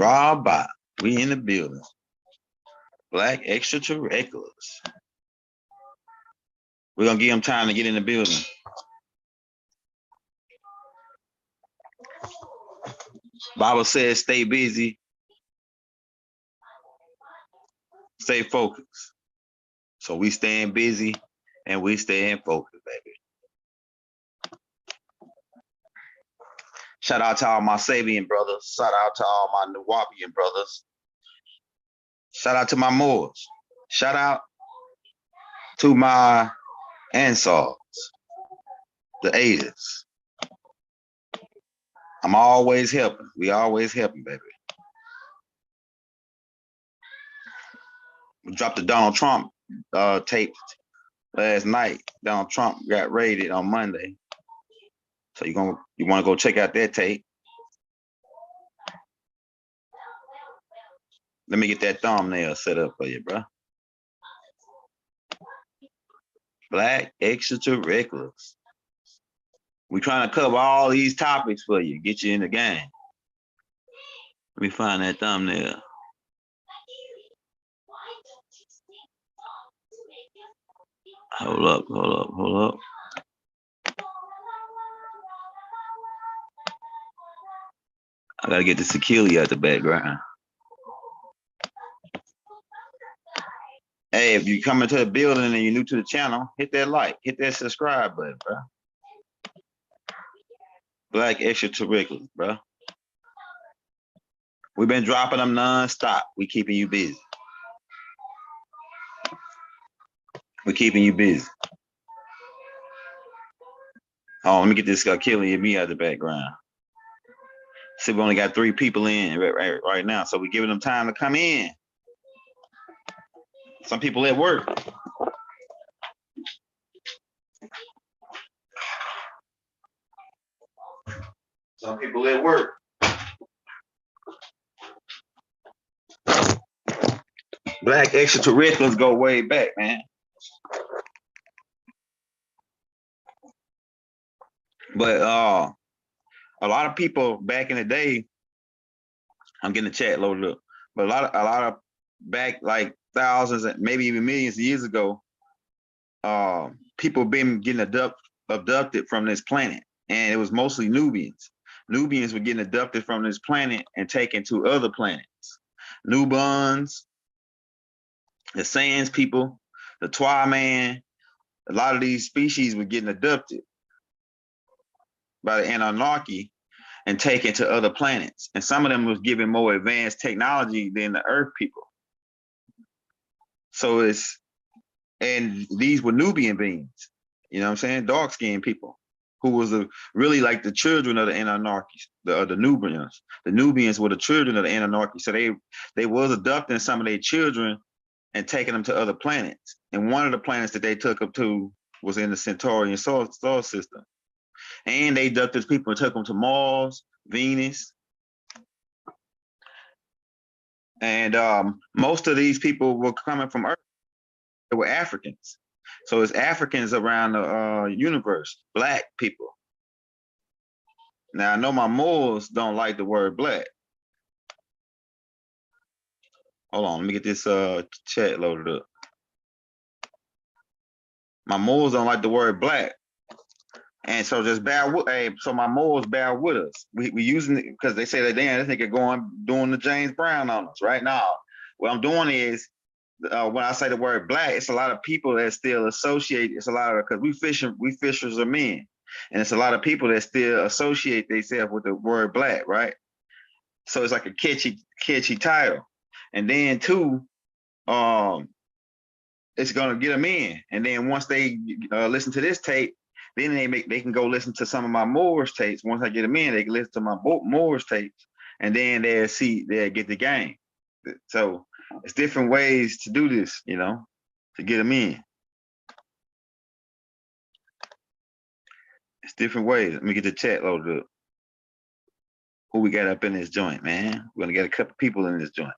Rob Bot. We in the building. Black Extraterrestrials. We're gonna give them time to get in the building. Bible says stay busy, stay focused. So we staying busy and we staying focused, baby. Shout out to all my Sabian brothers. Shout out to all my Nuwapian brothers. Shout out to my Moors. Shout out to my Ansars, the A's. I'm always helping. We always helping, baby. We dropped the Donald Trump tape last night. Donald Trump got raided on Monday. So you want to go check out that tape. Let me get that thumbnail set up for you, bro. Black Extraterrestrials. We trying to cover all these topics for you, get you in the game. Let me find that thumbnail. Hold up. I gotta get the security out the background. Hey, if you come into the building and you're new to the channel, hit that like, hit that subscribe button, bro. Black Extraterrestrials, bro. We've been dropping them non-stop. We keeping you busy. We're keeping you busy. Oh, let me get this killing me out of the background. See, we only got 3 people in right now, so we're giving them time to come in. Some people at work. Some people at work. Black Extraterrestrials go way back, man. But a lot of people back in the day, I'm getting the chat loaded up, but a lot of back like thousands and maybe even millions of years ago, people been getting abducted from this planet, and it was mostly Nubians. Nubians were getting abducted from this planet and taken to other planets. Nubans, the Sands people, the Twa man, a lot of these species were getting abducted by the Anunnaki and taken to other planets. And some of them was given more advanced technology than the Earth people. So and these were Nubian beings, you know what I'm saying? Dark-skinned people who was really like the children of the Anunnaki, the Nubians. The Nubians were the children of the Anunnaki. So they was abducting some of their children and taking them to other planets. And one of the planets that they took them to was in the Centaurian solar system. And they abducted people and took them to Mars, Venus. And most of these people were coming from Earth. They were Africans. So it's Africans around the universe, Black people. Now, I know my Moors don't like the word black. Hold on, let me get this chat loaded up. My Moors don't like the word black. And so just bear with, so my Moors bear with us. We using it because they say that, damn, this nigga doing the James Brown on us right now. What I'm doing is, when I say the word black, it's a lot of people that still associate. It's a lot of, because we fishers are men, and it's a lot of people that still associate themselves with the word black, right? So it's like a catchy title, and then too, it's gonna get them in, and then once they listen to this tape, then they can go listen to some of my Moors tapes. Once I get them in, they can listen to my Moors tapes, and then they'll get the game. So it's different ways to do this, you know, to get them in. It's different ways. Let me get the chat loaded up. Who we got up in this joint, man? We're gonna get a couple people in this joint.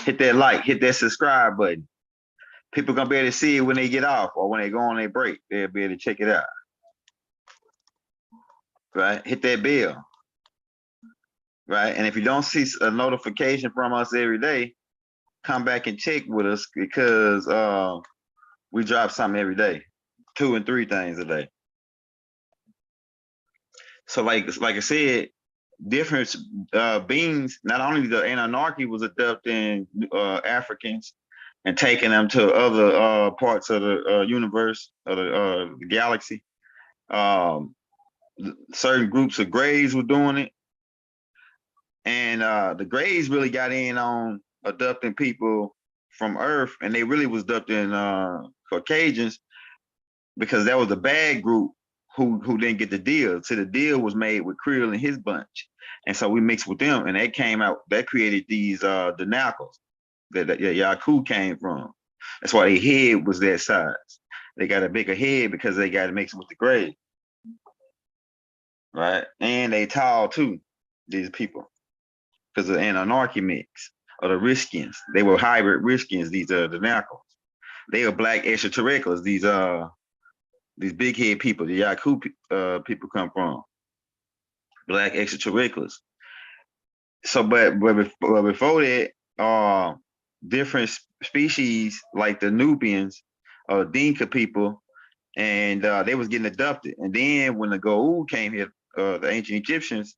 Hit that like, hit that subscribe button. People gonna be able to see it when they get off or when they go on their break. They'll be able to check it out. Right? Hit that bell. right? And if you don't see a notification from us every day, come back and check with us because we drop something every day, 2 and 3 things a day. So like I said, different beings, not only the Anunnaki was adopting Africans and taking them to other parts of the universe, of the galaxy. Certain groups of Greys were doing it. And the Greys really got in on abducting people from Earth, and they really was abducting Caucasians because that was the bad group who didn't get the deal. So the deal was made with Creel and his bunch, and so we mixed with them, and they came out. That created these Denakals that Yaku came from. That's why their head was that size. They got a bigger head because they got to mix with the Greys, right? And they tall too. These people. Because of the Anunnaki mix or the Riskians. They were hybrid Riskians, these the Nackles. They are black extraterrestrials, these big head people, the Yaku people come from. Black extraterrestrials. So but before that, different species like the Nubians or Dinka people, and they was getting adopted. And then when the Goa'uld came here, the ancient Egyptians,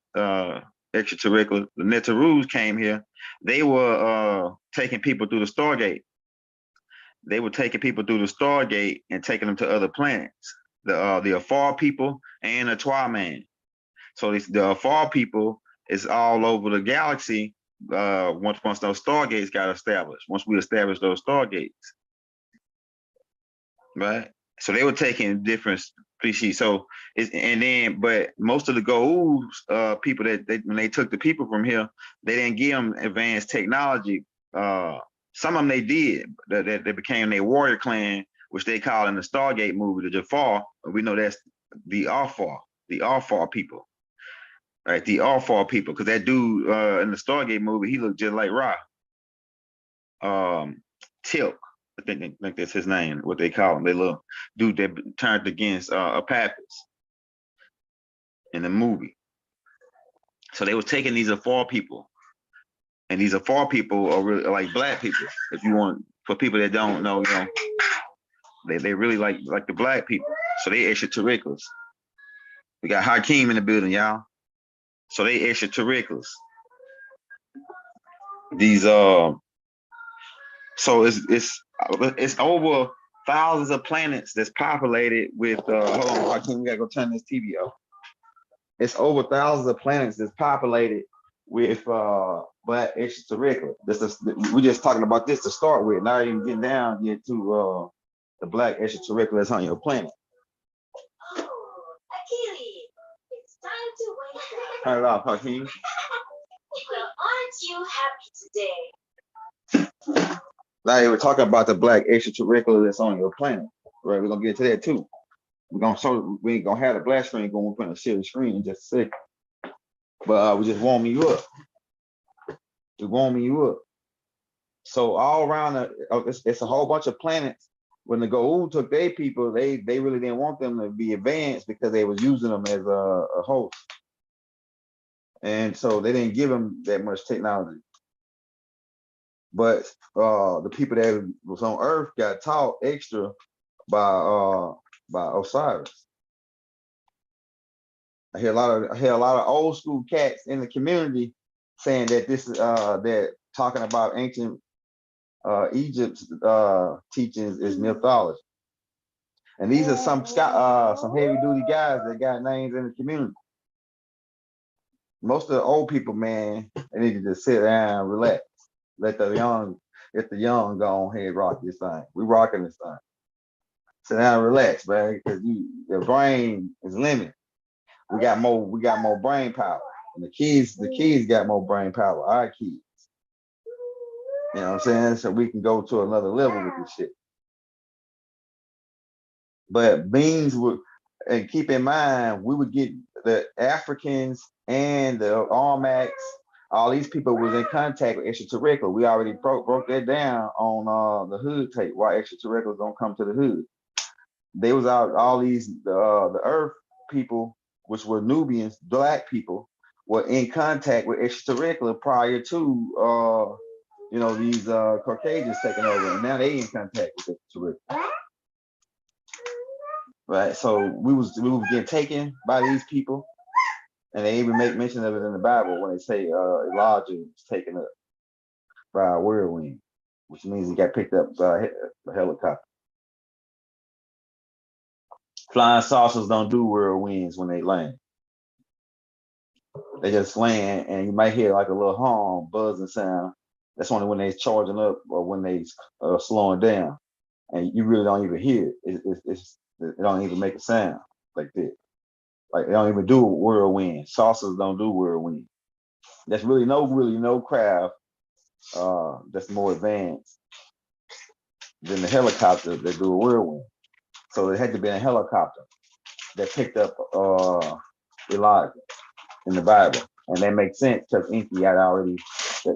extraterrestrial, the Netarus came here, they were taking people through the Stargate. They were taking people through the Stargate and taking them to other planets. The Afar people and the Twaman. So the Afar people is all over the galaxy. Once those Stargates got established, once we established those Stargates, right? So they were taking different species. So but most of the Goa'uld people when they took the people from here, they didn't give them advanced technology. Some of them they did. They became their warrior clan, which they call in the Stargate movie the Jafar. We know that's the Afar people, right? The Afar people, because that dude in the Stargate movie, he looked just like Ra. Tilk. I think that's his name, what they call him. They little dude that turned against Apathis in the movie. So they were taking these Afar people, and these Afar people are really like black people. If you want, for people that don't know, they really like the black people. So they extraterrestrials. We got Hakeem in the building, y'all. So they extraterrestrials. These so it's over thousands of planets that's populated with hold on, Hakeem, we gotta go turn this TV off. It's over thousands of planets that's populated with black extraterrestrial. We're just talking about this to start with, not even getting down yet to the black extraterrestrial that's on your planet. Achilles, it's time to wake up. Turn it off, Hakeem. Well, aren't you happy today? Now we're talking about the black extraterrestrial that's on your planet, right? We're gonna get to that too. We ain't gonna have the black screen going in a silver screen in just a second. But we're just warming you up. We're warming you up. So all around, it's a whole bunch of planets. When the Goa'uld took their people, they really didn't want them to be advanced because they was using them as a host. And so they didn't give them that much technology. But the people that was on Earth got taught extra by Osiris. I hear a lot of old school cats in the community saying that this is that talking about ancient Egypt's teachings is mythology. And these are some heavy duty guys that got names in the community. Most of the old people, man, they need to just sit down and relax. Let the young go on ahead rock this thing. We rocking this thing. Sit down and relax, man, because your brain is limited. We got more brain power. And the kids got more brain power, our kids. You know what I'm saying? So we can go to another level with this shit. But beings would, and keep in mind, we would get the Africans and the Almacs, all these people was in contact with extraterrestrial. We already broke that down on the hood tape, why extraterrestrials don't come to the hood. They was out, all these, the Earth people, which were Nubians, black people, were in contact with extraterrestrial prior to these Caucasians taking over, and now they in contact with extraterrestrial. Right. So we was getting taken by these people, and they even make mention of it in the Bible when they say Elijah was taken up by a whirlwind, which means he got picked up by a helicopter. Flying saucers don't do whirlwinds when they land. They just land, and you might hear like a little horn, buzzing sound. That's only when they're charging up or when they slowing down, and you really don't even hear it. It don't even make a sound like that. Like they don't even do whirlwind. Saucers don't do whirlwind. There's really no craft that's more advanced than the helicopter that do a whirlwind. So it had to be a helicopter that picked up Elijah in the Bible, and that makes sense because Enki had already.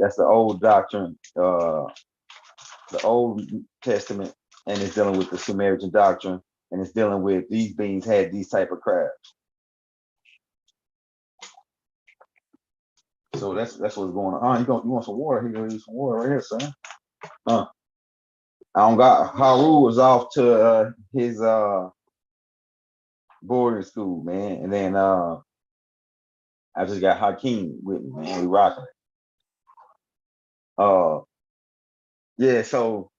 That's the old doctrine, the Old Testament, and it's dealing with the Sumerian doctrine, and it's dealing with these beings had these type of crafts. So that's what's going on. You want some water? Here, you some water right here, son. I don't got Haru was off to his boarding school, man, and then I just got Hakeem with me, man. We rocking it. Yeah. So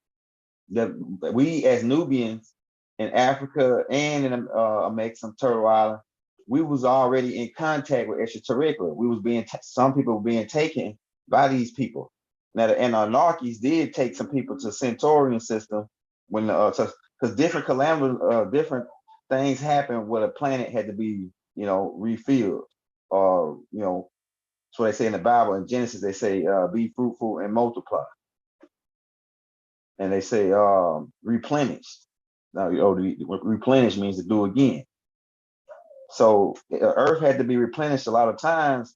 we as Nubians in Africa and in make some Turtle Island, we was already in contact with extraterrestrial. We was some people were being taken by these people. Now the Anunnakis did take some people to Centaurian system when because different calamities, different things happened where the planet had to be refilled, or that's what they say in the Bible. In Genesis they say be fruitful and multiply, and they say replenish. Now replenish means to do again. So Earth had to be replenished a lot of times,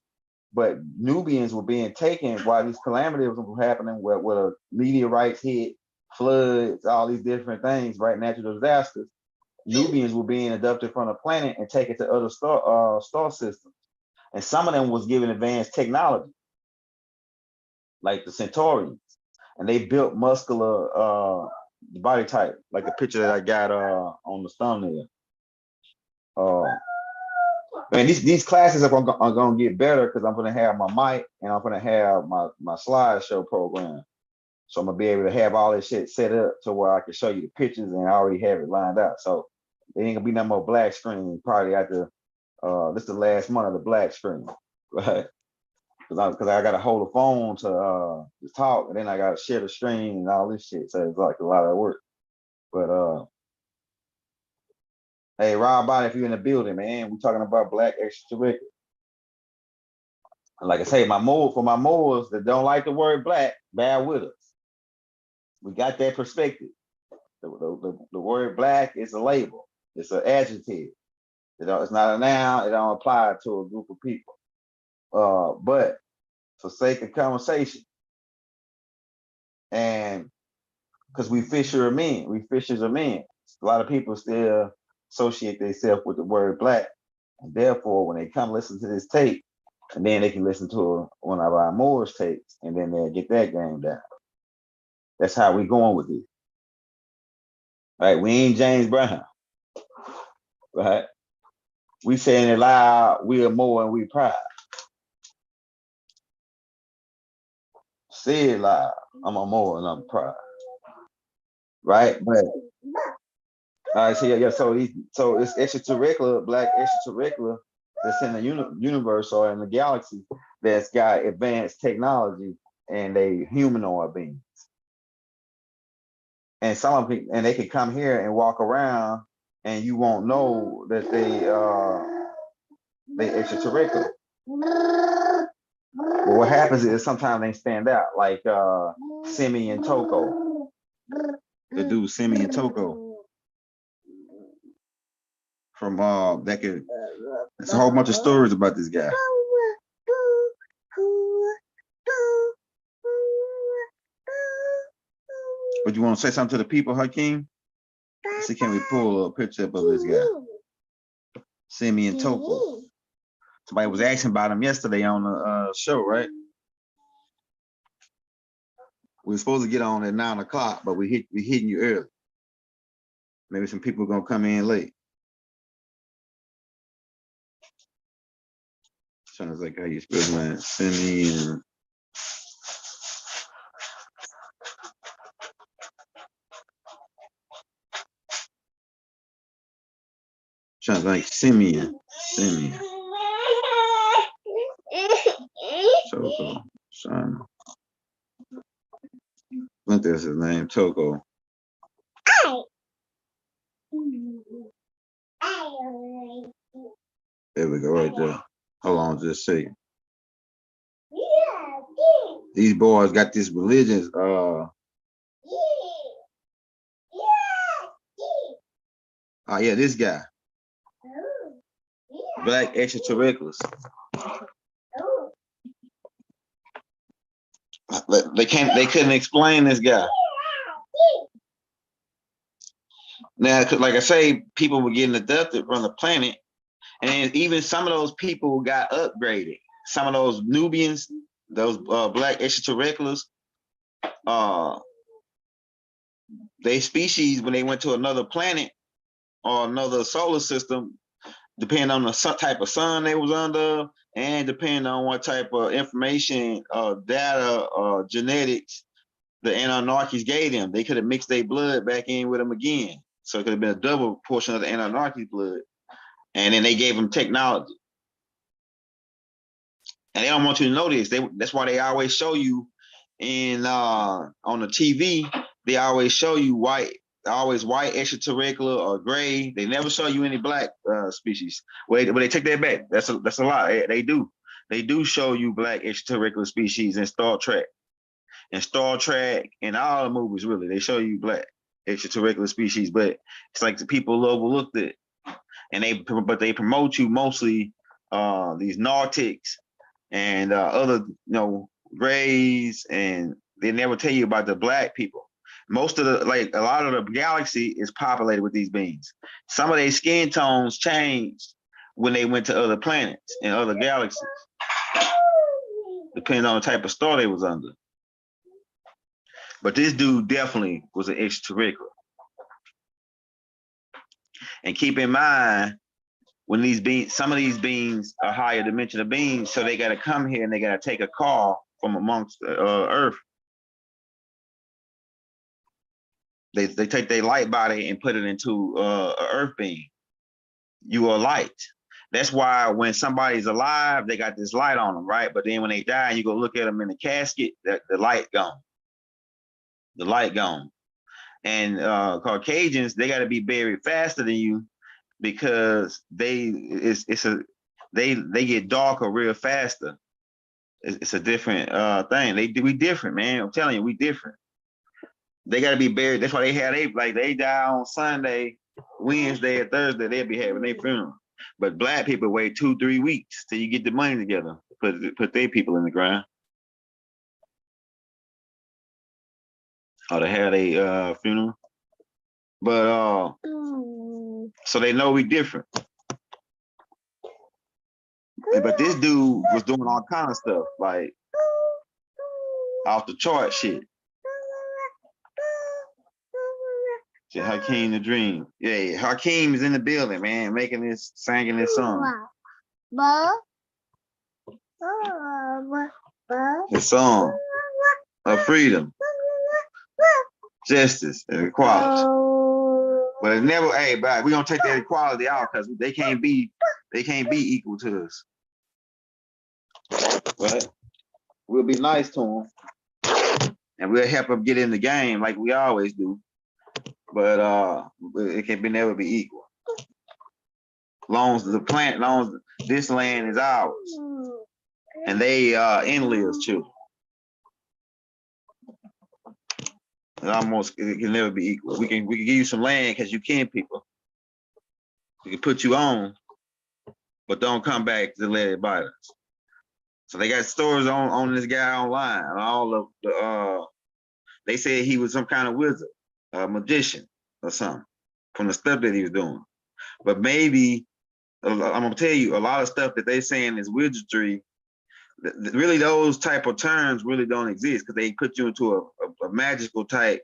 but Nubians were being taken while these calamities were happening, where meteorites hit, floods, all these different things, right? Natural disasters. Nubians were being abducted from the planet and taken to other star systems, and some of them was given advanced technology, like the Centaurians, and they built muscular body type, like the picture that I got on the thumbnail. Man, these classes are gonna get better because I'm gonna have my mic and I'm gonna have my slideshow program. So I'm gonna be able to have all this shit set up to where I can show you the pictures, and I already have it lined out. So there ain't gonna be no more black screen probably after this is the last month of the black screen, right? Because I gotta hold the phone to talk, and then I gotta share the screen and all this shit. So it's like a lot of work. But hey, Rob Body, if you're in the building, man, we're talking about black extraterrestrial. Like I say, for my Moors that don't like the word black, bear with us. We got that perspective. The word black is a label. It's an adjective. It's not a noun. It don't apply to a group of people. But for sake of conversation, and because we fishers of men, a lot of people still associate themselves with the word black, and therefore, when they come listen to this tape, and then they can listen to one of our Moors tapes, and then they'll get that game down. That's how we going with this. Right? We ain't James Brown. Right? We saying it loud, we are more and we proud. Say it loud, I'm a more and I'm proud. Right? But all right, so yeah, so it's extraterrestrial, black extraterrestrial that's in the universe or in the galaxy that's got advanced technology, and they humanoid beings. And some of them, and they can come here and walk around, and you won't know that they extraterrestrial. But what happens is sometimes they stand out, like Simi and Toko. The dude Simi and Toko from there's a whole bunch of stories about this guy. But you want to say something to the people, Hakeem? Let's see, can we pull a picture up of this guy? Simi and Toko. Somebody was asking about him yesterday on the show, right? We were supposed to get on at 9 o'clock, but we hitting you early. Maybe some people are gonna come in late. Trying to think how you spell my Simeon. Trying to think Simeon. Toko. Son. I think that's his name, Toko. There we go, right there. Hold on just a second. These boys got this religion. Oh yeah, this guy. Black Extraterrestrials. They couldn't explain this guy. Now, like I say, people were getting abducted from the planet, and even some of those people got upgraded. Some of those Nubians, those black extraterrestrials, they species when they went to another planet or another solar system, depending on the type of sun they was under, and depending on what type of information, data, genetics the Anunnakis gave them, they could have mixed their blood back in with them again. So it could have been a double portion of the Anunnaki blood. And then they gave them technology. And they don't want you to know this. That's why they always show you in on the TV, they always show you white extraterrestrial or gray. They never show you any black species. But they take that back. That's a lie. They do show you black extraterrestrial species in Star Trek. In Star Trek and all the movies, really, they show you black extraterrestrial species, but it's like the people overlooked it, and they promote you mostly these Nartics and other grays, and they never tell you about the black people. Most of a lot of the galaxy is populated with these beings. Some of their skin tones changed when they went to other planets and other galaxies, depending on the type of star they was under. But this dude definitely was an extraterrestrial. And keep in mind, when some of these beings are higher dimensional beings, so they got to come here and they got to take a call from amongst Earth. They take their light body and put it into an Earth being. You are light. That's why when somebody's alive, they got this light on them, right? But then when they die, you go look at them in the casket, the light gone. The light gone. And Caucasians, they got to be buried faster than you because they get darker real faster. It's a different thing. We different, man. I'm telling you, we different. They got to be buried. That's why they die on Sunday, Wednesday, or Thursday. They'll be having their funeral. But black people wait 2-3 weeks till you get the money together, put their people in the ground. Or to have a funeral. But so they know we different. But this dude was doing all kind of stuff, like off the chart shit. Hakeem the Dream. Yeah, Hakeem is in the building, man, singing this song. The song of freedom, justice, and equality. But it never, but we're gonna take that equality out because they can't be equal to us. But we'll be nice to them, and we'll help them get in the game like we always do. But it can never be equal. Long as this land is ours, and they in-lives children. It can never be equal. We can give you some land because you can, people. We can put you on, but don't come back to let it bite us. So they got stories on this guy online. All of the they said he was some kind of wizard, a magician or something, from the stuff that he was doing. But maybe I'm gonna tell you, a lot of stuff that they saying is wizardry. Really, those type of terms really don't exist because they put you into a magical type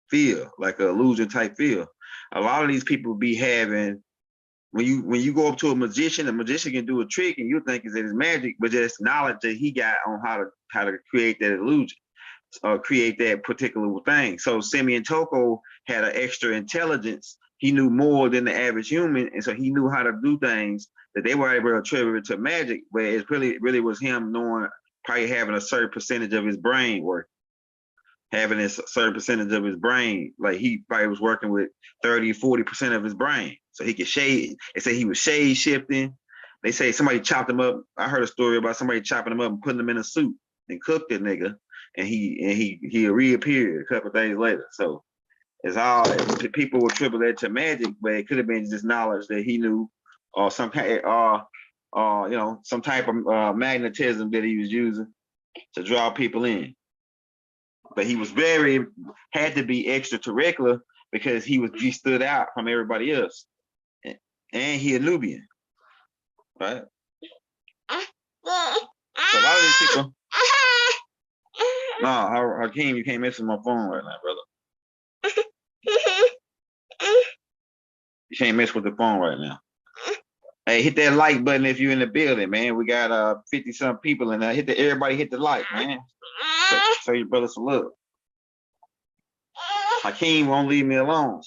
feel, like an illusion type feel. A lot of these people be having, when you go up to a magician can do a trick and you think it's magic, but just knowledge that he got on how to create that illusion or create that particular thing. So Simeon Toko had an extra intelligence. He knew more than the average human, and so he knew how to do things that they were able to attribute to magic, but it really was him knowing, probably having a certain percentage of his brain work, having a certain percentage of his brain, like he probably was working with 30-40% of his brain, so he could shade. They say he was shade shifting. They say somebody chopped him up. I heard a story about somebody chopping him up and putting him in a suit and cooked the nigga, and he reappeared a couple days later. So it's all, people will triple that to magic, but it could have been just knowledge that he knew, or some kind, you know, some type of magnetism that he was using to draw people in. But he was had to be extraterrestrial because he stood out from everybody else, and he a Nubian, right? So a lot of these people. No, Hakeem, you can't mess with my phone right now, brother. You can't mess with the phone right now. Hey, hit that like button if you're in the building, man. We got 50-some people in there. Everybody hit the like, man. So your brother some love. Hakeem won't leave me alone.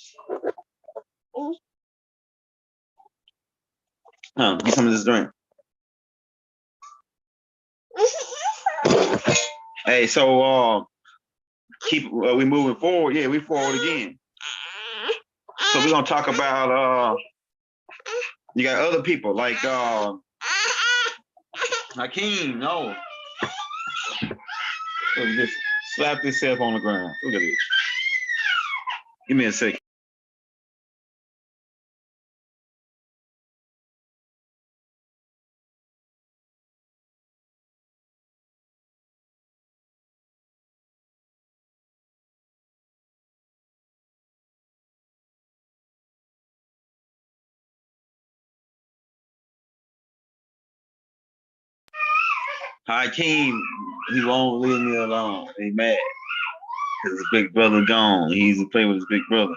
Get some of this drink. Hey, so we moving forward. Yeah, we forward again. So we're gonna talk about you got other people like Hakeem. No, just slap yourself on the ground. Look at this. Give me a second. Hakeem, he won't leave me alone. He mad because his big brother gone. He's to play with his big brother.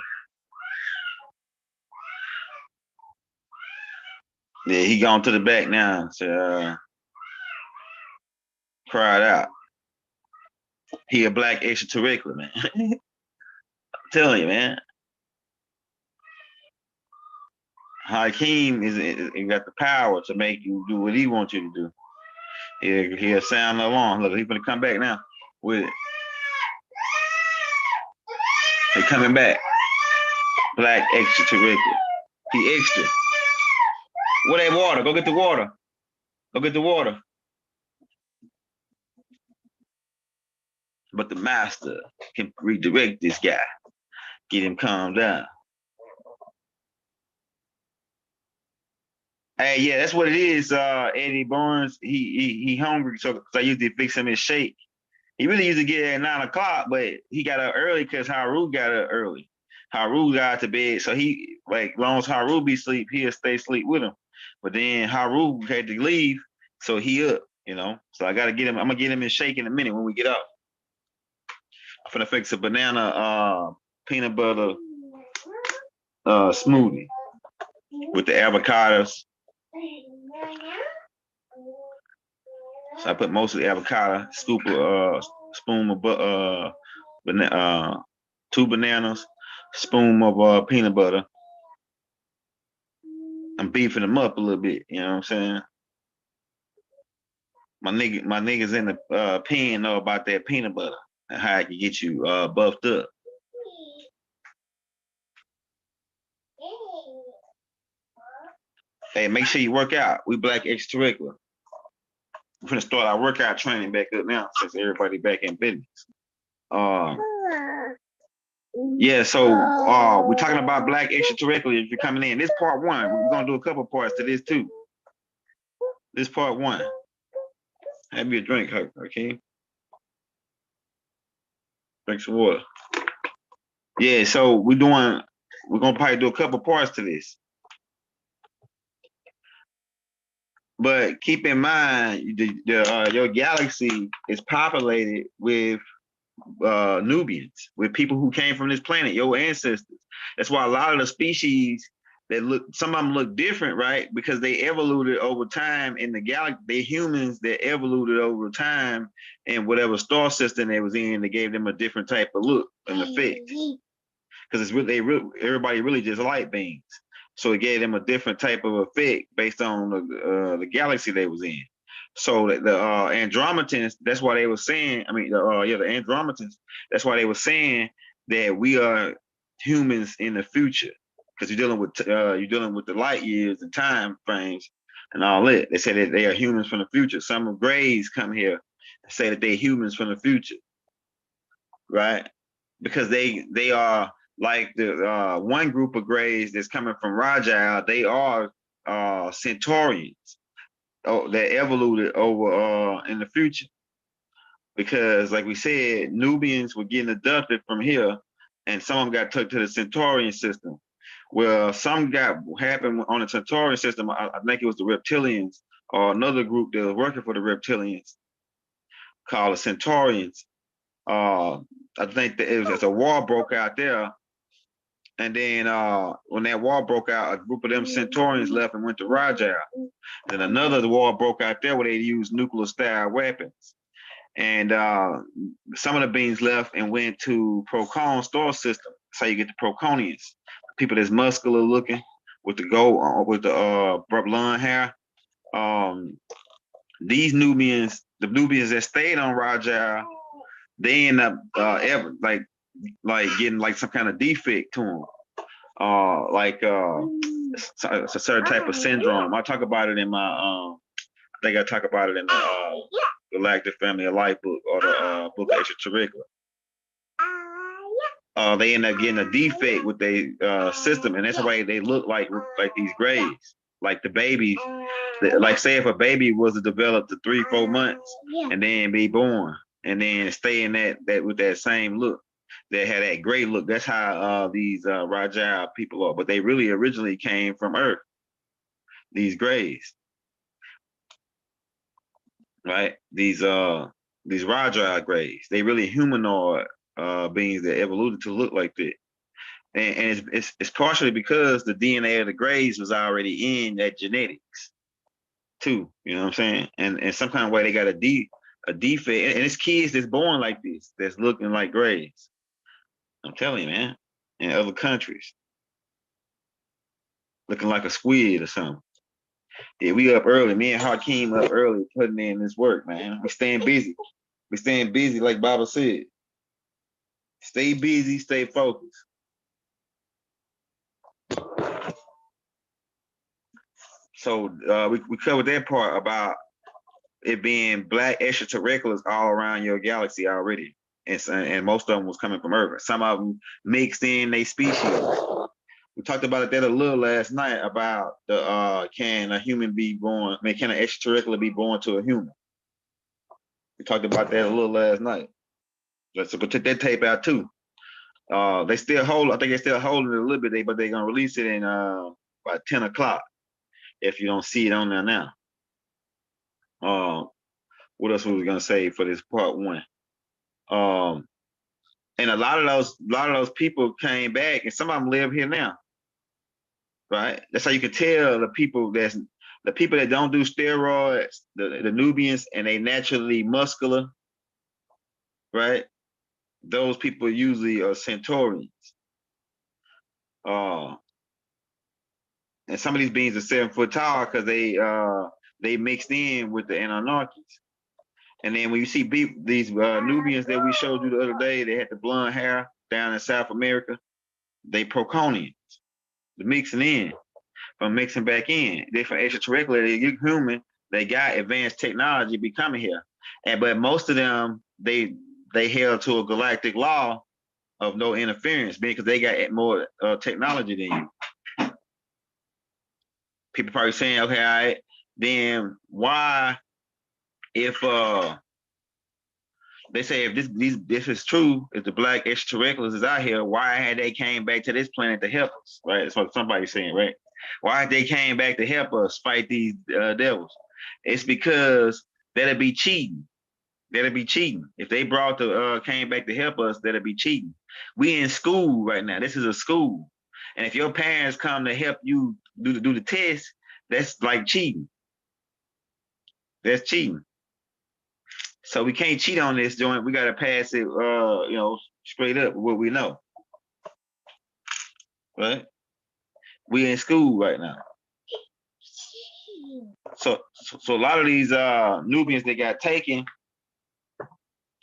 Yeah, he gone to the back now. So cried out. He a black extraterrestrial, man. I'm telling you, man. Hakeem he got the power to make you do what he wants you to do. He'll sound the alarm. Look, he's gonna come back now with it. He coming back. Black extraterrestrial. He extra. Where that water? Go get the water. Go get the water. But the master can redirect this guy. Get him calmed down. Hey, yeah, that's what it is. Eddie Barnes, he hungry, so I usually fix him his shake. He really used to get at 9 o'clock, but he got up early because Haru got up early. Haru got to bed, so he, like, as long as Haru be asleep, he'll stay asleep with him. But then Haru had to leave, so he up, you know. So I gotta get him. I'm gonna get him his shake in a minute when we get up. I'm gonna fix a banana peanut butter smoothie with the avocados. So I put most of the avocado, scoop spoon of 2 bananas, spoon of peanut butter. I'm beefing them up a little bit, you know what I'm saying? My niggas in the pen know about that peanut butter and how I can get you buffed up. Hey, make sure you work out. We black extraterrestrial. We're gonna start our workout training back up now since everybody back in business. Yeah, so we're talking about black extraterrestrial. If you're coming in, this part 1. We're gonna do a couple parts to this too. This part 1. Have me a drink, okay? Drink some water. Yeah, so we're gonna probably do a couple parts to this. but keep in mind your galaxy is populated with Nubians, with people who came from this planet, your ancestors. That's why a lot of the species that some of them look different, right? Because they evoluted over time in the galaxy. They humans that evoluted over time in whatever star system they was in. They gave them a different type of look and effect. Because it's really everybody really just light beings. So it gave them a different type of effect based on the galaxy they was in. So the Andromedans, that's why they were saying. I mean, the Andromedans. That's why they were saying that we are humans in the future, because you're dealing with the light years and time frames and all that. They say that they are humans from the future. Some of Greys come here and say that they're humans from the future, right? Because they are like the one group of Greys that's coming from Rajal. They are Centaurians. Oh, that evoluted over in the future, because like we said, Nubians were getting abducted from here, and some of them got took to the Centaurian system. Well, some got happened on the Centaurian system. I think it was the reptilians or another group that was working for the reptilians called the Centaurians. I think that it was a war broke out there, and then when that war broke out, a group of them Centaurians left and went to Rajah. Then another war broke out there where they used nuclear style weapons. And some of the beings left and went to Procon star system. That's how you get the Proconians. People that's muscular looking with the gold, with the blonde hair. These Nubians, the Nubians that stayed on Rajah, they end up like getting like some kind of defect to them. It's a certain type of syndrome. I talk about it in my I think I talk about it in the Galactic Family of Life book, or the book Extraterrestrials. They end up getting a defect with their system, and that's why they look like these Greys, like the babies. Like say if a baby was to develop to 3-4 months and then be born and then stay in that with that same look. They had that gray look. That's how these Rajah people are, but they really originally came from Earth. These Greys, right? These Rajah Greys, they really humanoid beings that evolved to look like that. And it's partially because the DNA of the Greys was already in that genetics too. You know what I'm saying? And some kind of way they got a defect, and it's kids that's born like this, that's looking like Greys. I'm telling you, man. In other countries, looking like a squid or something. Yeah, we up early. Me and Hakeem up early putting in this work, man. We staying busy. We staying busy, like Baba said. Stay busy, stay focused. So we covered that part about it being black extraterrestrials all around your galaxy already. And most of them was coming from Earth. Some of them mixed in their species. We talked about that a little last night about the can a human be born? I mean, can an extraterrestrial be born to a human? We talked about that a little last night. So go check that tape out too. They still hold. I think they still holding it a little bit, but they're gonna release it in about 10 o'clock. If you don't see it on there now. What else was we gonna say for this part one? And a lot of those people came back, and some of them live here now. Right? That's how you can tell the people that don't do steroids, the Nubians, and they naturally muscular, right? Those people usually are Centaurians. And some of these beings are 7 foot tall because they mixed in with the Anunnakis. And then when you see these Nubians that we showed you the other day, they had the blonde hair down in South America. They Proconians, the mixing in. From mixing back in. They from extraterrestrial, they human, they got advanced technology becoming here. But most of them, they held to a galactic law of no interference because they got more technology than you. People probably saying, okay, all right, then why if they say if this is true, if the black extraterrestrials is out here, why had they came back to this planet to help us? Right? That's what somebody's saying, right? Why they came back to help us fight these devils? It's because that'd be cheating. That'd be cheating. If they brought the came back to help us, that'd be cheating. We in school right now. This is a school. And if your parents come to help you do the test, that's like cheating. That's cheating. So we can't cheat on this joint. We gotta pass it straight up with what we know. Right? We in school right now. So a lot of these Nubians they got taken.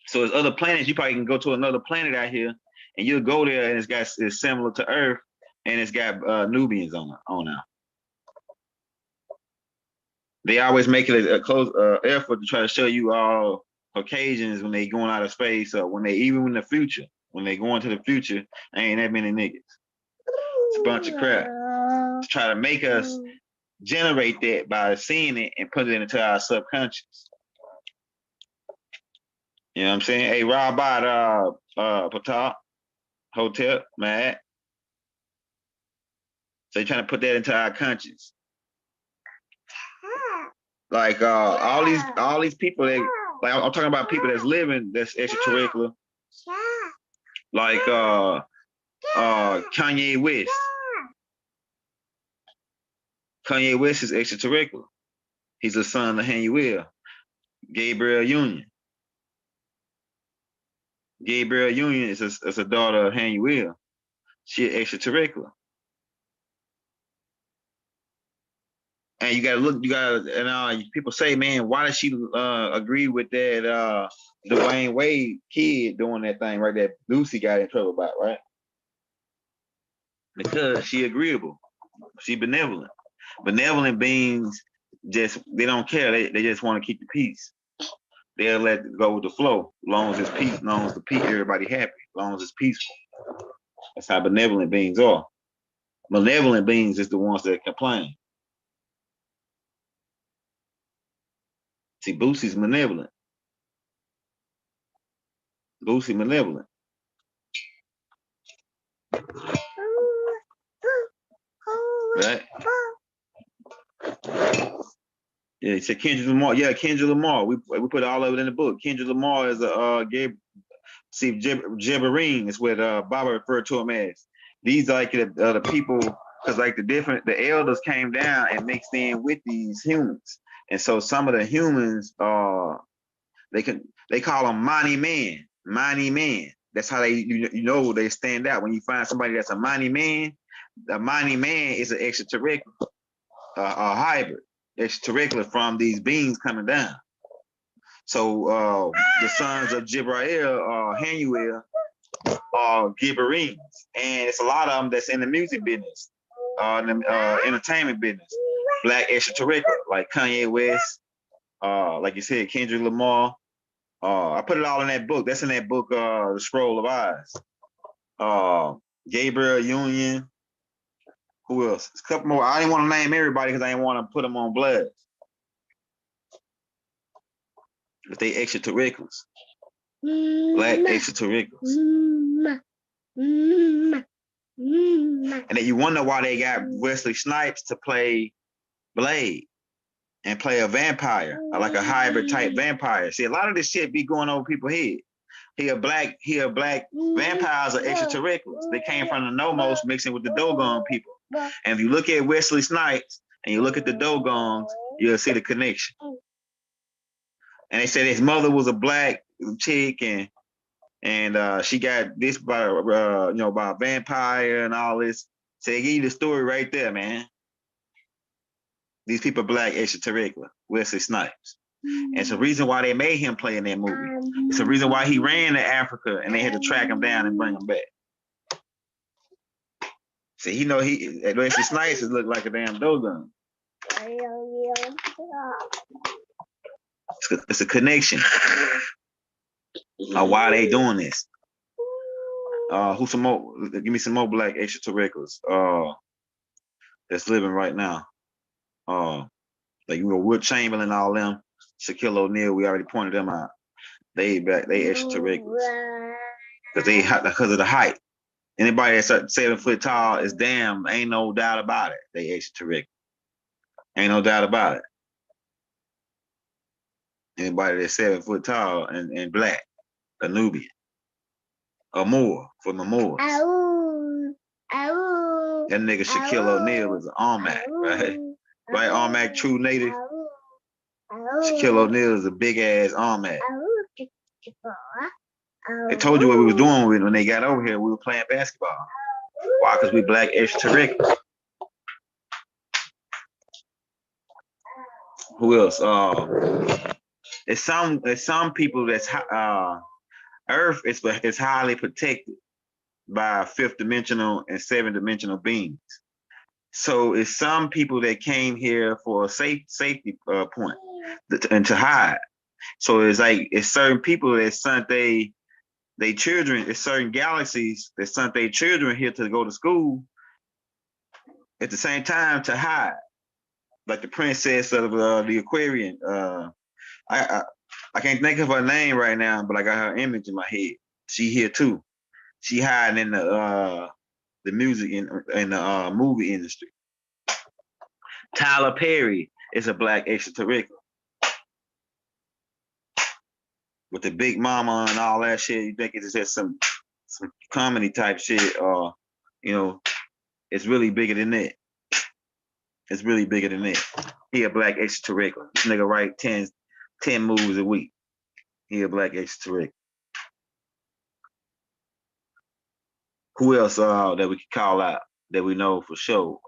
So there's other planets. You probably can go to another planet out here, and you'll go there, and it's similar to Earth, and it's got Nubians on now. They always make it a close effort to try to show you all Caucasians when they going out of space, or when they even in the future, when they go into the future, ain't that many niggas. It's a bunch of crap to try to make us generate that by seeing it and put it into our subconscious. You know what I'm saying? Hey, Robot, Patal, Hotel, Matt. So you're trying to put that into our conscious. Like all these people that like I'm talking about people that's living that's extraterrestrial. Like Kanye West. Kanye West is extraterrestrial. He's the son of Hanuel, Gabriel Union. Gabriel Union is a daughter of Hanuel. She extraterrestrial. And people say, man, why does she agree with that Dwayne Wade kid doing that thing right that Lucy got in trouble about, right? Because she agreeable. She benevolent. Benevolent beings they don't care. They just want to keep the peace. They'll let it go with the flow, as long as it's peace, as long as the peace, everybody happy, as long as it's peaceful. That's how benevolent beings are. Malevolent beings is the ones that complain. See, Boosie's malevolent. Boosie malevolent. Right? Yeah, he said Kendrick Lamar. Yeah, Kendrick Lamar. We put all of it in the book. Kendrick Lamar is a Gibberine is what Baba referred to him as. These are like the people, because like the elders came down and mixed in with these humans. And so some of the humans they call them Mani Man. That's how they they stand out. When you find somebody that's a Mani Man, the Mani Man is an extraterrestrial, a hybrid, extraterrestrial from these beings coming down. So the sons of Jibrail, Hanuel, are Gibberines, and it's a lot of them that's in the music business, the entertainment business, black extraterrestrial, like Kanye West, like you said, Kendrick Lamar. I put it all in that book. That's in that book, The Scroll of Eyes. Gabriel Union. Who else? There's a couple more. I didn't want to name everybody because I didn't want to put them on blast. But they extraterrestrials. Black extraterrestrials. And then you wonder why they got Wesley Snipes to play Blade and play a vampire, or like a hybrid type vampire. See, a lot of this shit be going over people's head. He a black vampires are extraterrestrials. They came from the Nomos mixing with the Dogon people. And if you look at Wesley Snipes and you look at the Dogons, you'll see the connection. And they said his mother was a black chick, and she got this by by a vampire and all this. So they give you the story right there, man. These people black extraterrestrial, Wesley Snipes. And it's the reason why they made him play in that movie. It's the reason why he ran to Africa and they had to track him down and bring him back. See, Wesley Snipes look like a damn Dogon. It's a connection of why they doing this. Who's some more? Give me some more black extraterrestrials that's living right now. Like Wood Chamberlain, all them, Shaquille O'Neal. We already pointed them out. They extraterrestrials because of the height. Anybody that's 7 foot tall is damn. Ain't no doubt about it. They extraterrestrial. Ain't no doubt about it. Anybody that's 7 foot tall and black, a Nubian. Or more from the Moors. That nigga Shaquille O'Neal is an Armac, right? Right, Armac true native. Shaquille O'Neal is a big ass Armac. They told you what we was doing when they got over here. We were playing basketball. Why? Because we black extraterrestrials. Who else? It's some people that's Earth is highly protected by 5th dimensional and 7th dimensional beings. So it's some people that came here for a safety point and to hide. So it's like it's certain people that sent they children, it's certain galaxies that sent their children here to go to school at the same time to hide. Like the princess of the Aquarian. I can't think of her name right now, but I got her image in my head. She here too. She hiding in the music in the movie industry. Tyler Perry is a black extraterrestrial. With the big mama and all that shit, you think it's just some comedy type shit, or it's really bigger than that. It's really bigger than that. He a black extraterrestrial. This nigga write 10 movies a week. He a black extraterrestrial. Who else that we could call out that we know for sure?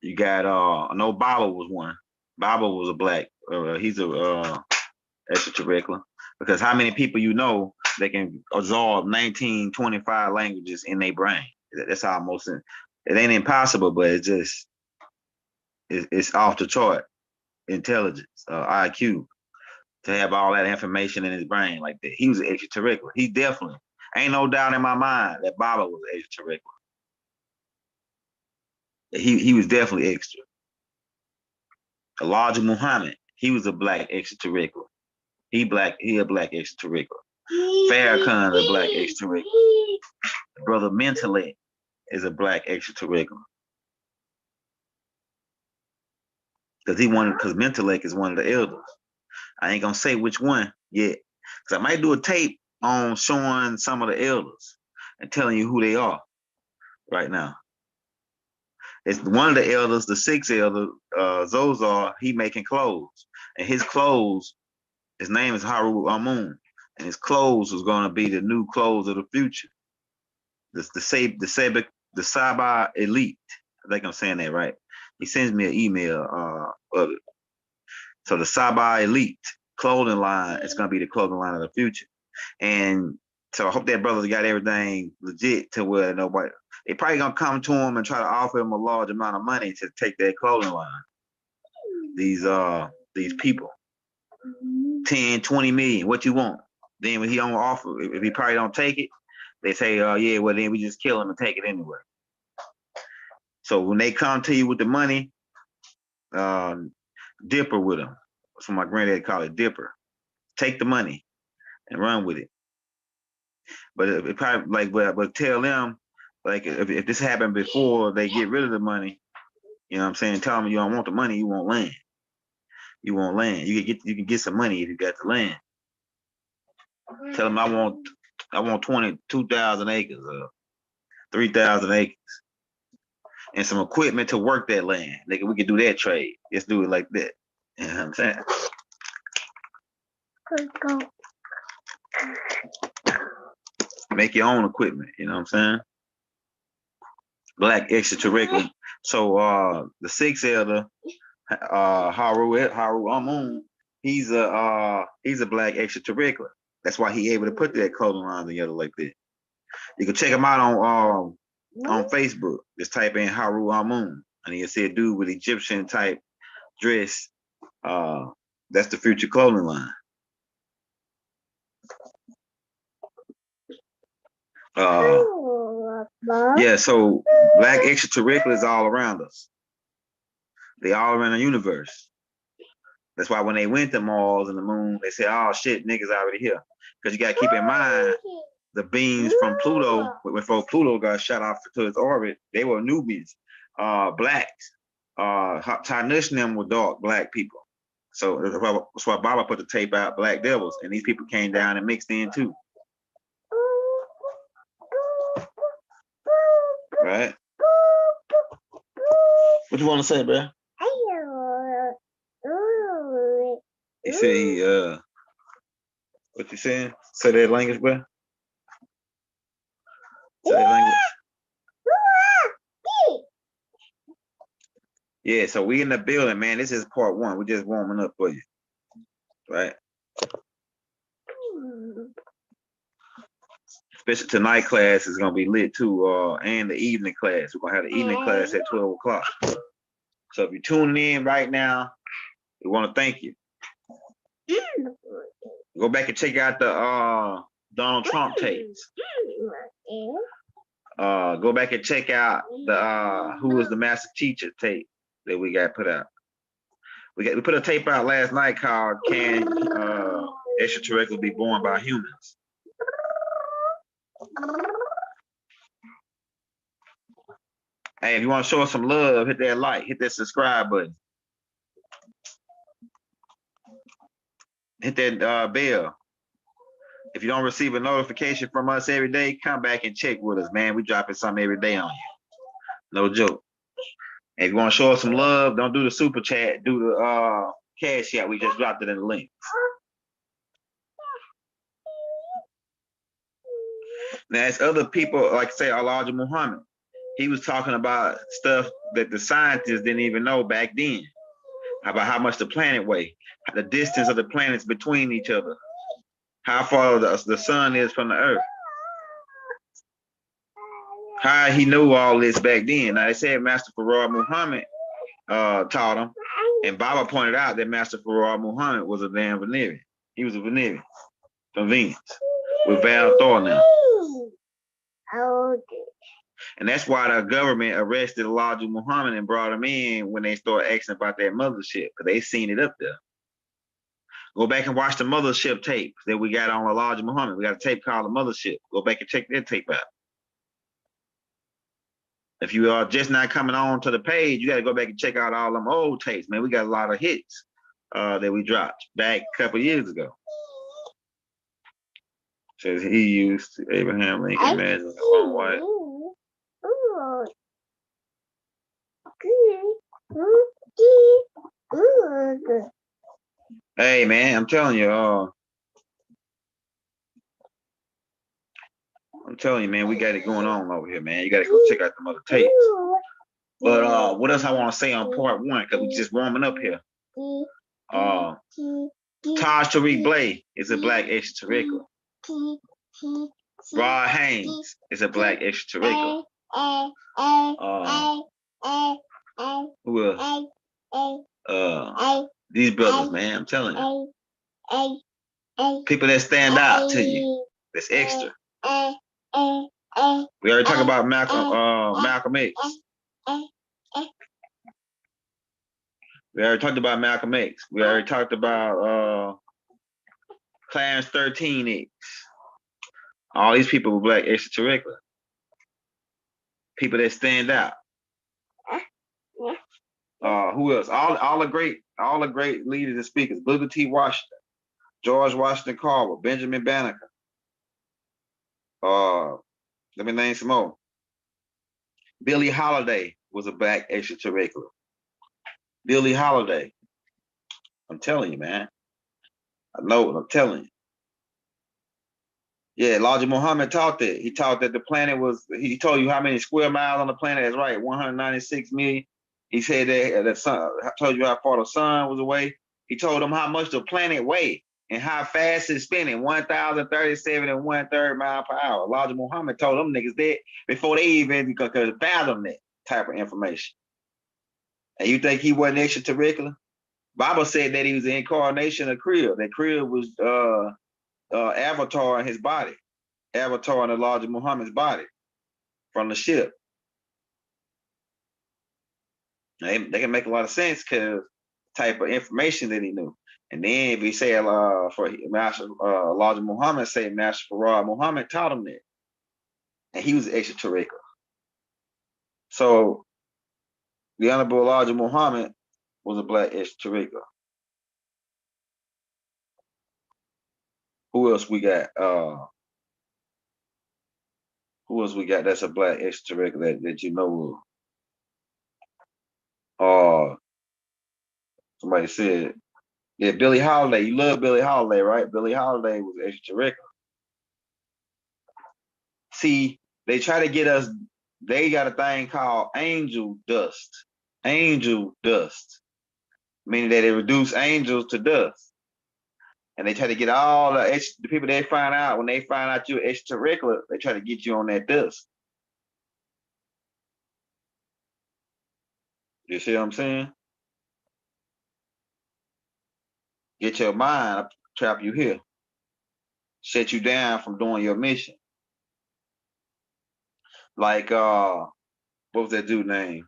You got I know Baba was one. Baba was a black. He's a extraterrestrial. Because how many people they can absorb 1925 languages in their brain? That's how most. It ain't impossible, but it's off the chart intelligence, IQ, to have all that information in his brain like that. He was an extraterrestrial. He definitely ain't no doubt in my mind that Baba was an extraterrestrial. He was definitely extra. Elijah Muhammad, he was a black extraterrestrial. He a black extraterrestrial. Farrakhan is a black extraterrestrial. Brother Mentally is a black extraterrestrial. Because Mentellect is one of the elders. I ain't gonna say which one yet. Because I might do a tape on showing some of the elders and telling you who they are right now. It's one of the elders, the 6th elder, Zozar, he making clothes. And his clothes, his name is Haru Amun. And his clothes is gonna be the new clothes of the future. The Saba Elite. I think I'm saying that right. He sends me an email of it. So the Saba Elite clothing line is going to be the clothing line of the future. And so I hope that brothers got everything legit to where nobody, they probably going to come to him and try to offer him a large amount of money to take their clothing line. These people, 10, 20 million, what you want? Then when he don't offer, if he probably don't take it, they say, yeah, well then we just kill him and take it anyway. So when they come to you with the money, dipper with them. That's what my granddad called it, dipper. Take the money and run with it. But it probably but tell them if this happened before they get rid of the money, you know what I'm saying? Tell them you don't want the money, you want land. You want land. You can get some money if you got the land. Tell them I want 22,000 acres or 3,000 acres. And some equipment to work that land. We can do that trade. Let's do it like that. You know what I'm saying? Make your own equipment, you know what I'm saying? Black extraterrestrial. So the 6th elder, Haru Amun, he's a black extraterrestrial. That's why he able to put that clothing line together like that. You can check him out on Facebook. Just type in Haru Amun, and you'll see a dude with Egyptian type dress. That's the future clothing line. Yeah, so black extraterrestrials all around us. They all around the universe. That's why when they went to Mars and the moon, they said, "Oh shit, niggas already here." Because you gotta keep in mind the beings from Pluto, before Pluto got shot off to its orbit, they were Nubians, blacks. Tanush and them were dark black people. So that's why Baba put the tape out, Black Devils, and these people came down and mixed in too. Right? What you want to say, bro? He said he what you saying? Say that language, bro. Say that language. Yeah, so we in the building, man. This is part one. We're just warming up for you. Right? Especially tonight class is gonna be lit too, and the evening class. We're gonna have the evening class at 12 o'clock. So if you're tuning in right now, we want to thank you. Go back and check out the Donald Trump tapes. Go back and check out the Who Was the Master Teacher tape that we got put out. We put a tape out last night called Can Extraterrestrials Be Born by Humans? Hey, if you want to show us some love, hit that like, hit that subscribe button. Hit that bell. If you don't receive a notification from us every day, come back and check with us, man. We dropping something every day on you. No joke. And if you want to show us some love, don't do the super chat, do the cash app. We just dropped it in the link. Now, as other people, like say Elijah Muhammad, he was talking about stuff that the scientists didn't even know back then, about how much the planet weighs, the distance of the planets between each other, how far the sun is from the earth. How he knew all this back then. Now, they said Master Farad Muhammad taught him, and Baba pointed out that Master Farad Muhammad was a damn Venerian. He was a Venerian from Venus with Val Thor now. And that's why the government arrested Elijah Muhammad and brought him in when they started asking about that mothership, because they seen it up there. Go back and watch the mothership tapes that we got on Elijah Muhammad. We got a tape called The Mothership. Go back and check that tape out. If you are just not coming on to the page, you got to go back and check out all them old tapes, man. We got a lot of hits that we dropped back a couple years ago. Says he used Abraham Lincoln, imagine one white. Hey, man, I'm telling you, man, we got it going on over here, man. You got to go check out the other tapes. But what else I want to say on part one, because we just warming up here. Taj Tariq Blay is a black extraterrestrial. Rod Haynes is a black extraterrestrial. Who else? These brothers, man, I'm telling you. People that stand out to you. That's extra. We already talked about Malcolm X. We already talked about Malcolm X. We already talked about Clarence 13X. All these people were black extraterrestrial. People that stand out. Who else? All the great leaders and speakers. Booker T. Washington, George Washington Carver, Benjamin Banneker. Let me name some more. Billie Holiday was a black extraterrestrial. Billie Holiday. I'm telling you, man. I know what I'm telling you. Yeah, Elijah Muhammad taught that. He taught that the planet was, he told you how many square miles on the planet. That's right, 196 million. He said that the sun, I told you how far the sun was away. He told them how much the planet weighed and how fast it's spinning, 1,037 and 1/3 mile per hour. Elijah Muhammad told them niggas that before they even could fathom that type of information. And you think he wasn't extraterrestrial? Bible said that he was the incarnation of Kriya. That Kriya was Avatar in his body, Avatar in Elijah Muhammad's body from the ship. They can make a lot of sense because type of information that he knew. And then if we say for Master Elijah Muhammad, say Master Farad Muhammad taught him that, and he was extraterrestrial. So The Honorable Elijah Muhammad was a black extraterrestrial. Who else we got? Who else we got that's a black extraterrestrial that you know of? Somebody said, yeah, Billie Holiday. You love Billie Holiday, right? Billie Holiday was extraterrestrial. See, they try to get us, they got a thing called angel dust. Angel dust, meaning that they reduce angels to dust. And they try to get all the people they find out, when they find out you're extraterrestrial, they try to get you on that dust. You see what I'm saying? Get your mind, trap you here, shut you down from doing your mission. Like what was that dude name?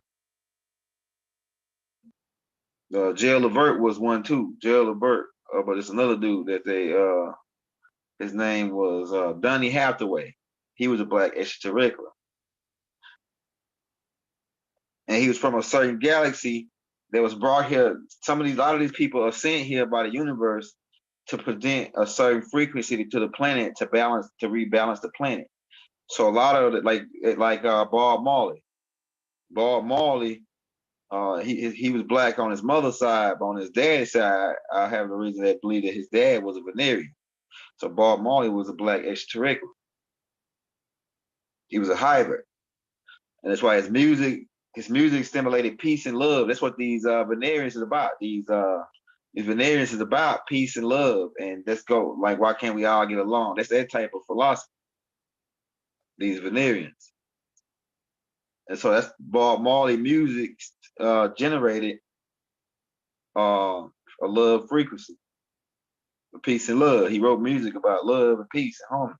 Jail Levert was one too. Jail Levert, but it's another dude that they his name was Donny Hathaway. He was a black extraterrestrial, and he was from a certain galaxy that was brought here. A lot of these people are sent here by the universe to present a certain frequency to the planet to rebalance the planet. So a lot of it, like Bob Marley. Bob Marley, he was black on his mother's side, but on his dad's side, I have the reason to believe that his dad was a Venerian. So Bob Marley was a black extraterrestrial. He was a hybrid, and that's why his music stimulated peace and love. That's what these Venerians is about. These Venerians is about peace and love, and let's go. Like, why can't we all get along? That's that type of philosophy. These Venerians, and so that's Bob Marley music generated a love frequency, peace and love. He wrote music about love and peace and harmony.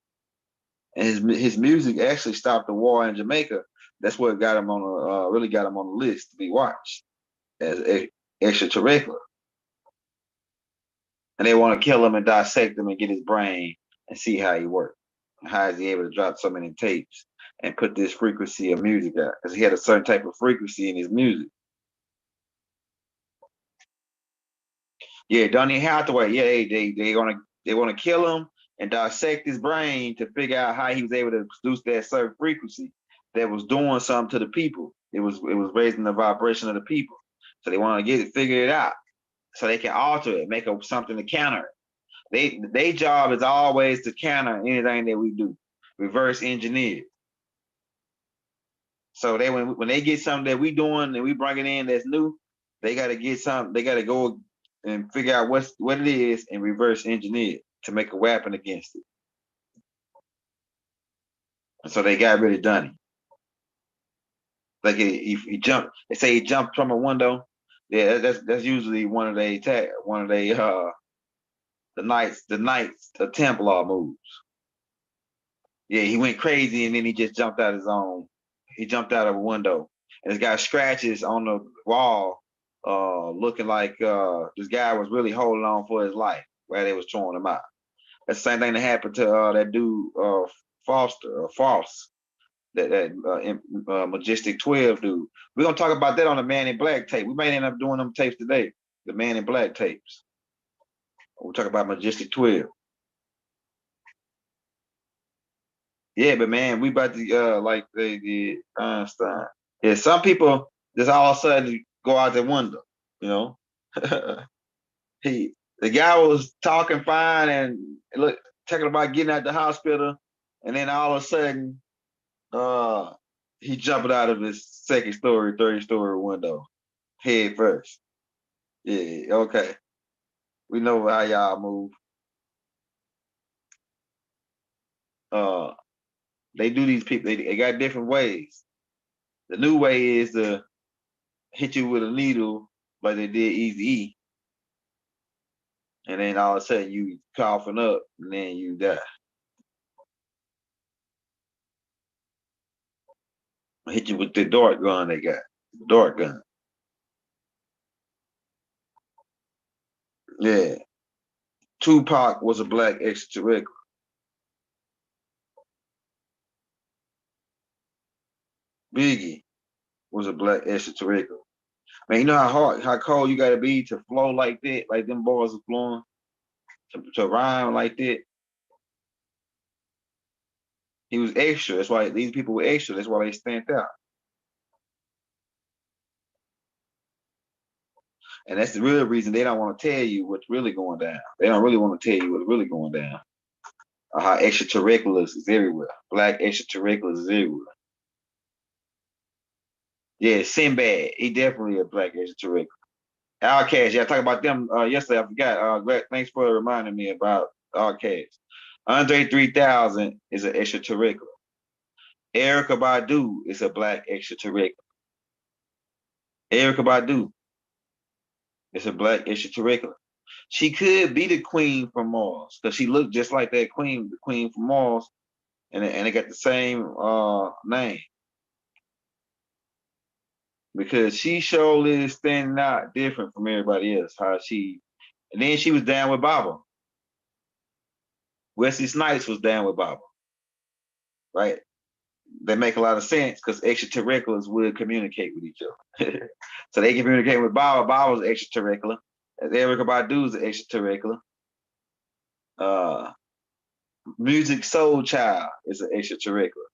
And his music actually stopped the war in Jamaica. That's what got him on really got him on the list to be watched as extraterrestrial. And they want to kill him and dissect him and get his brain and see how he worked. How is he able to drop so many tapes and put this frequency of music out? Because he had a certain type of frequency in his music. Yeah, Donny Hathaway. Yeah, they want to kill him and dissect his brain to figure out how he was able to produce that certain frequency that was doing something to the people. It was raising the vibration of the people. So they want to figure it out so they can alter it, make up something to counter it. Their job is always to counter anything that we do, reverse engineer. So when they get something that we doing and we bring it in that's new, they got to get something. They got to go and figure out what it is and reverse engineer it to make a weapon against it. And so they got rid of Donny. Like he jumped. They say he jumped from a window. Yeah, that's usually one of the Knights Templar moves. Yeah, he went crazy and then he just jumped out his own. He jumped out of a window and it's got scratches on the wall, looking like this guy was really holding on for his life while they was throwing him out. That's the same thing that happened to that dude False, that Majestic 12 dude. We're gonna talk about that on the Man in Black tape. We might end up doing them tapes today, the Man in Black tapes. We'll talk about Majestic 12. Yeah, but man, we about to like they did Einstein. Yeah, some people just all of a sudden go out the window, you know. The guy was talking fine and look talking about getting out the hospital, and then all of a sudden, he jumped out of his second story, third story window, head first. Yeah, okay. We know how y'all move. Uh, they do these people. They got different ways. The new way is to hit you with a needle like they did Easy, and then all of a sudden you coughing up, and then you die. Hit you with the dart gun they got. Dart gun. Yeah. Tupac was a black extraterrestrial. Biggie was a black extraterrestrial. Man, you know how cold you gotta be to flow like that, like them boys are flowing, to rhyme like that. He was extra. That's why these people were extra. That's why they stand out. And that's the real reason they don't want to tell you what's really going down. They don't really want to tell you what's really going down. Or how extraterrestrials is everywhere. Black extraterrestrials is everywhere. Yeah, Sinbad. He definitely a black extraterrestrial. Outcast. Yeah, I talked about them yesterday. I forgot. Thanks for reminding me about Outcast. Andre 3000 is an extraterrestrial. Erica Badu is a black extraterrestrial. Erica Badu is a black extraterrestrial. She could be the queen from Mars because she looked just like that queen, the queen from Mars, and they got the same name because she surely is standing out different from everybody else. And then she was down with Baba. Wesley Snipes was down with Baba, right? That make a lot of sense because extraterrestrials would communicate with each other. So they communicate with Baba. Baba's extraterrestrial. Erica Badu's an extraterrestrial. Uh, Music Soul Child is an extraterrestrial.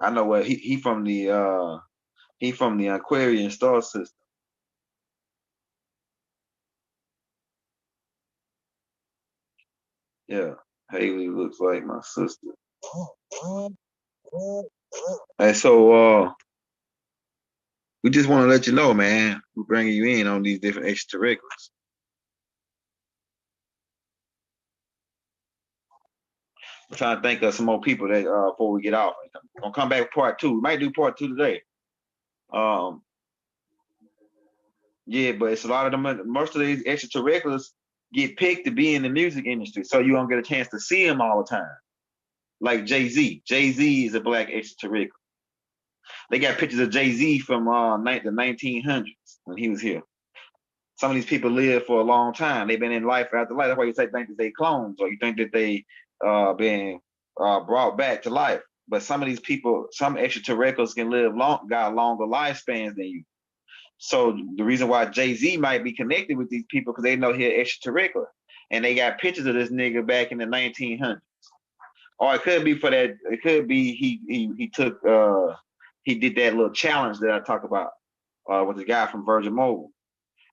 I know what he from the Aquarian star system. Yeah, Haley looks like my sister. And so we just want to let you know, man. We're bringing you in on these different extraterrestrials. I'm trying to think of some more people that before we get off. Gonna come back with part two. We might do part two today. Um, yeah, but it's a lot of them. Most of these extraterrestrials get picked to be in the music industry, so you don't get a chance to see them all the time. Like Jay-Z. Jay-Z is a black extraterrestrial. They got pictures of Jay-Z from the 1900s when he was here. Some of these people live for a long time. They've been in life after life. That's why you think that they clones, or you think that they been brought back to life. But some of these people, some extraterrestrials can got longer lifespans than you. So the reason why Jay-Z might be connected with these people because they know he's extraterrestrial, and they got pictures of this nigga back in the 1900s. Or it could be for that. It could be he took he did that little challenge that I talk about with the guy from Virgin Mobile.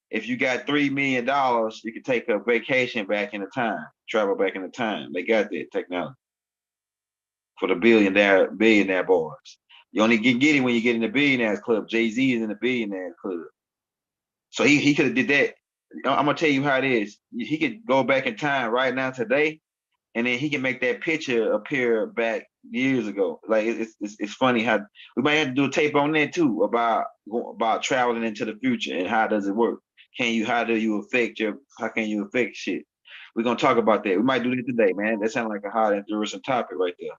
If you got $3 million, you can take a vacation back in the time, travel back in the time. They got that technology for the billionaire boys. You only can get it when you get in the billionaires club. Jay-Z is in the billionaires club. So he could have did that. I'm gonna tell you how it is. He could go back in time right now today, and then he can make that picture appear back years ago. Like it's funny how we might have to do a tape on that too about traveling into the future and how does it work. How can you affect shit? We're gonna talk about that. We might do that today, man. That sounds like a hot interesting topic right there.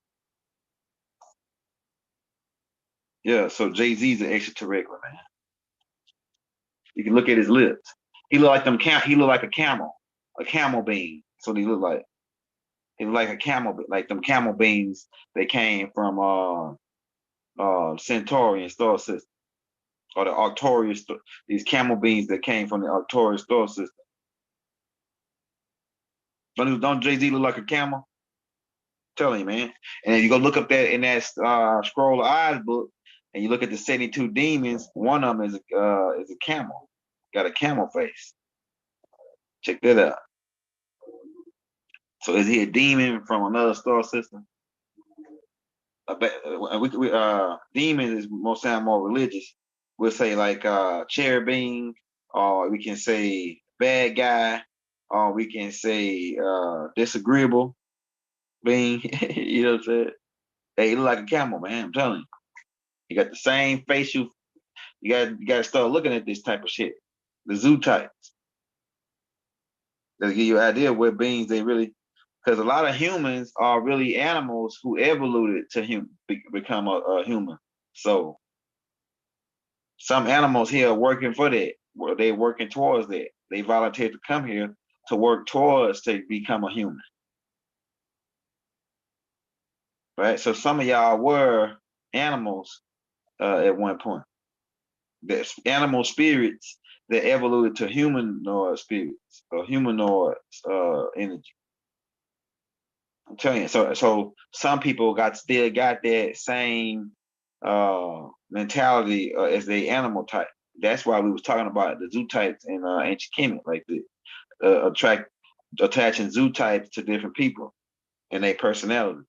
Yeah, so Jay-Z's an extraterrestrial, man. You can look at his lips. He look like he look like a camel bean. That's what he look like. He look like a camel, like them camel beans that came from Centaurian star system, or the Arcturus. These camel beans that came from the Arcturus star system. Don't Jay-Z look like a camel? Telling you, man. And then you go look up that in that Scroll of Eyes book, and you look at the 72 demons. One of them is a camel, got a camel face. Check that out. So is he a demon from another star system? Demons is sound more religious. We'll say like cherubim, or we can say bad guy, or we can say disagreeable being. You know what I'm saying? Hey, he look like a camel, man. I'm telling you. You got the same facial. You got to start looking at this type of shit. The zoo types. That'll give you an idea of what beings they really. Because a lot of humans are really animals who evoluted to become a human. So some animals here are working for that. They're working towards that. They volunteered to come here to work towards to become a human. Right. So some of y'all were animals at one point. There's animal spirits that evolved to humanoid spirits or humanoid energy. I'm telling you. So some people still got that same mentality as the animal type. That's why we was talking about the zoo types in ancient Kemet, like the attaching zoo types to different people and their personalities,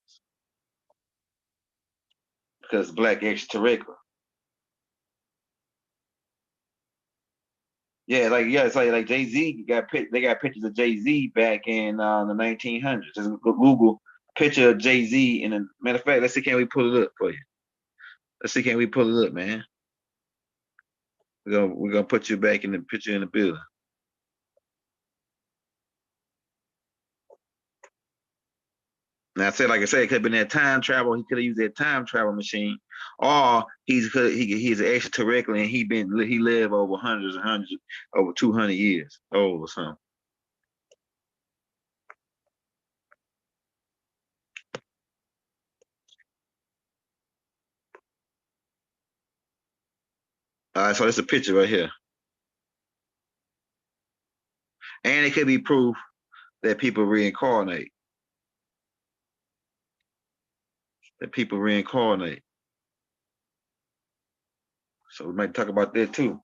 because black extraterrestrial. Yeah, it's like Jay Z they got pictures of Jay Z back in the 1900s. Just Google picture of Jay Z. And matter of fact, let's see, can we pull it up for you? Let's see, can we pull it up, man? We're gonna put you back in the picture in the building. Now, like I said, it could have been that time travel. He could have used that time travel machine, or he's an extraterrestrial and he lived over hundreds and hundreds, over 200 years old or something. All right, so that's a picture right here, and it could be proof that people reincarnate. That people reincarnate. So we might talk about that too.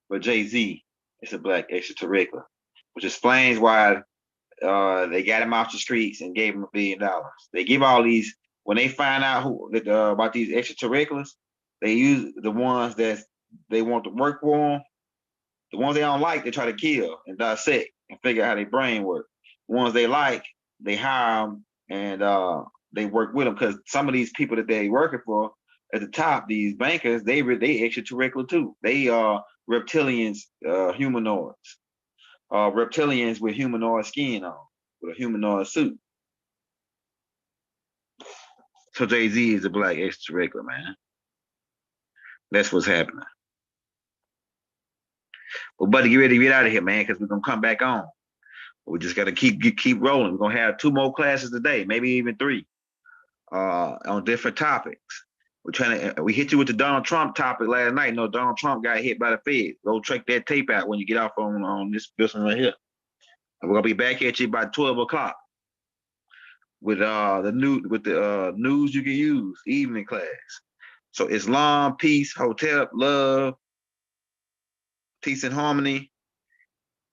But Jay-Z is a black extraterrestrial, which explains why they got him off the streets and gave him $1 billion. They give all these, when they find out about these extraterrestrials, they use the ones that they want to work for them. The ones they don't like, they try to kill and dissect and figure out how their brain work. The ones they like, they hire them and they work with them, because some of these people that they working for at the top, these bankers, they extraterrestrial too. They are reptilians, humanoids, reptilians with humanoid skin on, with a humanoid suit. So Jay-Z is a black extraterrestrial, man. That's what's happening. Well, buddy, get ready to get out of here, man, because we're gonna come back on. We just gotta keep rolling. We're gonna have 2 more classes today, maybe even 3, on different topics. We hit you with the Donald Trump topic last night. No, Donald Trump got hit by the Fed. Go check that tape out when you get off on this one right here. And we're gonna be back at you by 12 o'clock with the news you can use, evening class. So Islam, peace, hotel, love, peace and harmony,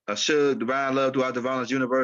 Ashug, divine love throughout the violence universe.